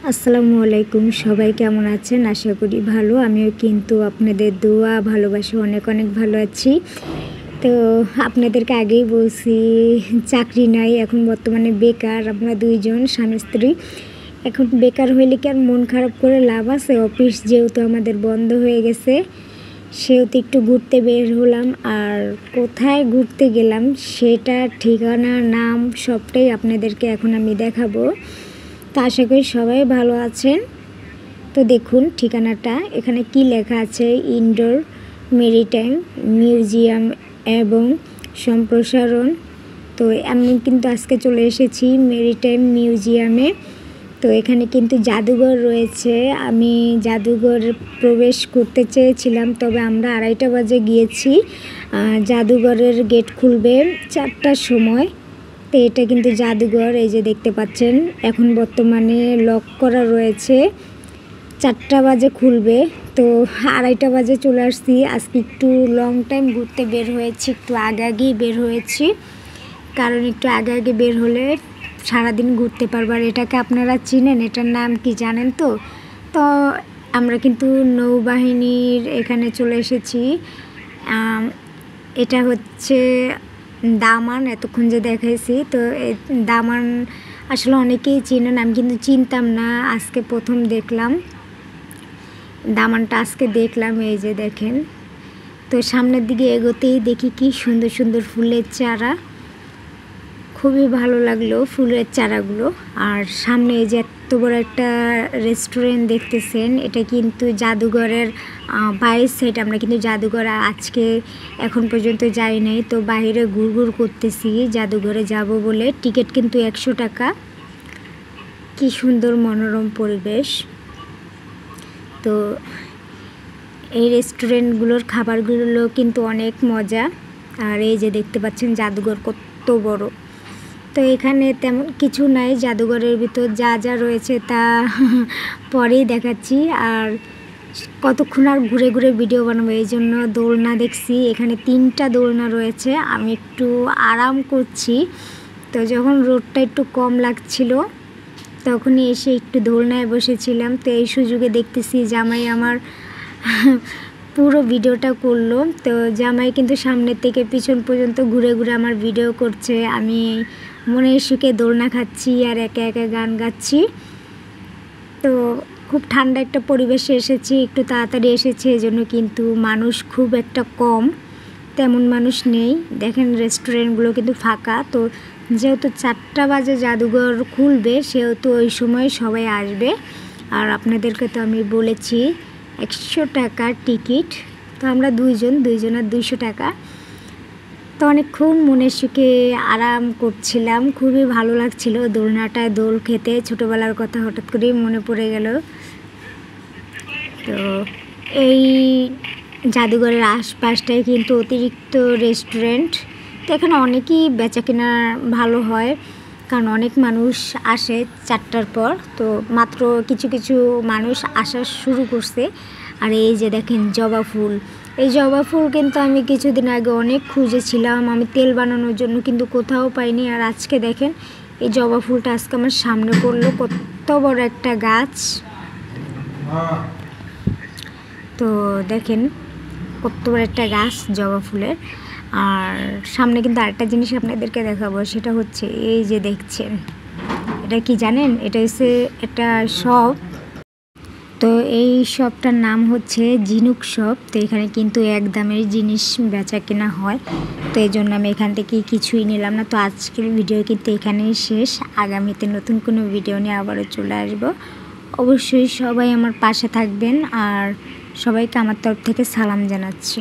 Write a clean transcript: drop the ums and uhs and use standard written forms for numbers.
আসসালামু আলাইকুম। সবাই কেমন আছেন? আশা করি ভালো। আমিও কিন্তু আপনাদের দোয়া ভালোবাসা অনেক অনেক ভালো আছি। তো আপনাদেরকে আগেই বলছি চাকরি নাই, এখন বর্তমানে বেকার। আমরা দুইজন স্বামী স্ত্রী। এখন বেকার হইলে কি আর মন খারাপ করে লাভ আছে? অফিস যেহেতু আমাদের বন্ধ হয়ে গেছে, সেহেতু একটু ঘুরতে বের হলাম। আর কোথায় ঘুরতে গেলাম সেটা ঠিকানা নাম সবটাই আপনাদেরকে এখন আমি দেখাবো। তো আশা করি সবাই ভালো আছেন। তো দেখুন ঠিকানাটা, এখানে কি লেখা আছে, ইনডোর মেরিটাইম মিউজিয়াম এবং সম্প্রসারণ। তো আমি কিন্তু আজকে চলে এসেছি মেরিটাইম মিউজিয়ামে। তো এখানে কিন্তু জাদুঘর রয়েছে। আমি জাদুঘর প্রবেশ করতে চেয়েছিলাম, তবে আমরা 2:30 বাজে গিয়েছি। জাদুঘরের গেট খুলবে 4টার সময়। তো এটা কিন্তু জাদুঘর, এই যে দেখতে পাচ্ছেন। এখন বর্তমানে লক করা রয়েছে, 4টা বাজে খুলবে। তো 2:30 বাজে চলে আসছি। আজকে একটু লং টাইম ঘুরতে বের হয়েছি, একটু আগেই বের হয়েছি, কারণ একটু আগে বের হলে সারাদিন ঘুরতে পারবো। আর এটাকে আপনারা চিনেন, এটার নাম কি জানেন? তো আমরা কিন্তু নৌবাহিনীর এখানে চলে এসেছি। এটা হচ্ছে দামান, এতক্ষণ যে দেখাইছি। তো দামান আসলে অনেকেই চিনেন, আমি কিন্তু চিনতাম না, আজকে প্রথম দেখলাম দামানটা। আজকে দেখলাম, এই যে দেখেন। তো সামনের দিকে এগোতেই দেখি কি সুন্দর সুন্দর ফুলের চারা, খুবই ভালো লাগলো ফুলের চারাগুলো। আর সামনে এই যে এত বড় একটা রেস্টুরেন্ট দেখতেছেন, এটা কিন্তু জাদুঘরের বাইরের সাইড। আমরা কিন্তু জাদুঘরে আজকে এখন পর্যন্ত যাই নাই। তো বাইরে ঘুরঘুর করতেছি জাদুঘরে যাব বলে। টিকিট কিন্তু 100 টাকা। কি সুন্দর মনোরম পরিবেশ। তো এই রেস্টুরেন্টগুলোর খাবারগুলো কিন্তু অনেক মজা। আর এই যে দেখতে পাচ্ছেন জাদুঘর কত বড়। তো এখানে তেমন কিছু নাই, জাদুঘরের ভিতর যা যা রয়েছে তা পরেই দেখাচ্ছি। আর কতক্ষণ আর ঘুরে ঘুরে ভিডিও বানাবো, এই জন্য দোলনা দেখছি। এখানে 3টা দোলনা রয়েছে। আমি একটু আরাম করছি। তো যখন রোদটা একটু কম লাগছিল, তখনই এসে একটু দোলনায় বসেছিলাম। তো এই সুযোগে দেখতেছি জামাই আমার পুরো ভিডিওটা করলো। তো জামাই কিন্তু সামনের থেকে পিছন পর্যন্ত ঘুরে ঘুরে আমার ভিডিও করছে। আমি মনের সুখে দোলনা খাচ্ছি আর একে একে গান গাচ্ছি। তো খুব ঠান্ডা একটা পরিবেশে এসেছি, একটু তাড়াতাড়ি এসেছি, এজন্য কিন্তু মানুষ খুব একটা কম, তেমন মানুষ নেই। দেখেন রেস্টুরেন্টগুলো কিন্তু ফাঁকা। তো যেহেতু 4টা বাজে জাদুঘর খুলবে, সেহেতু ওই সময় সবাই আসবে। আর আপনাদেরকে তো আমি বলেছি 100 টাকার টিকিট। তো আমরা দুইজনের 200 টাকা। তো অনেকক্ষণ মনের সুখে আরাম করছিলাম, খুবই ভালো লাগছিল দোলনাটায় দোল খেতে। ছোটোবেলার কথা হঠাৎ করেই মনে পড়ে গেল। তো এই জাদুঘরের আশপাশটায় কিন্তু অতিরিক্ত রেস্টুরেন্ট। তো এখানে অনেকই বেচা কেনা ভালো হয়, কারণ অনেক মানুষ আসে 4টার পর। তো মাত্র কিছু কিছু মানুষ আসা শুরু করছে। আর এই যে দেখেন জবা ফুল, এই জবা ফুল কিন্তু আমি কিছুদিন আগে অনেক খুঁজেছিলাম আমি তেল বানানোর জন্য, কিন্তু কোথাও পাইনি। আর আজকে দেখেন এই জবা ফুলটা আজকে আমার সামনে পড়লো, কত বড় একটা গাছ। তো দেখেন কত বড় একটা গাছ জবা ফুলের। আর সামনে কিন্তু আরেকটা জিনিস আপনাদেরকে দেখাবো, সেটা হচ্ছে এই যে দেখছেন, এটা কি জানেন? এটা হচ্ছে একটা শপ। তো এই শপটার নাম হচ্ছে ঝিনুক শপ। তো এখানে কিন্তু এক দামের জিনিস বেচা কেনা হয়। তো এই জন্য আমি এখান থেকে কিছুই নিলাম না। তো আজকের ভিডিও কিন্তু এখানেই শেষ। আগামীতে নতুন কোনো ভিডিও নিয়ে আবারও চলে আসবো। অবশ্যই সবাই আমার পাশে থাকবেন, আর সবাইকে আমার তরফ থেকে সালাম জানাচ্ছি।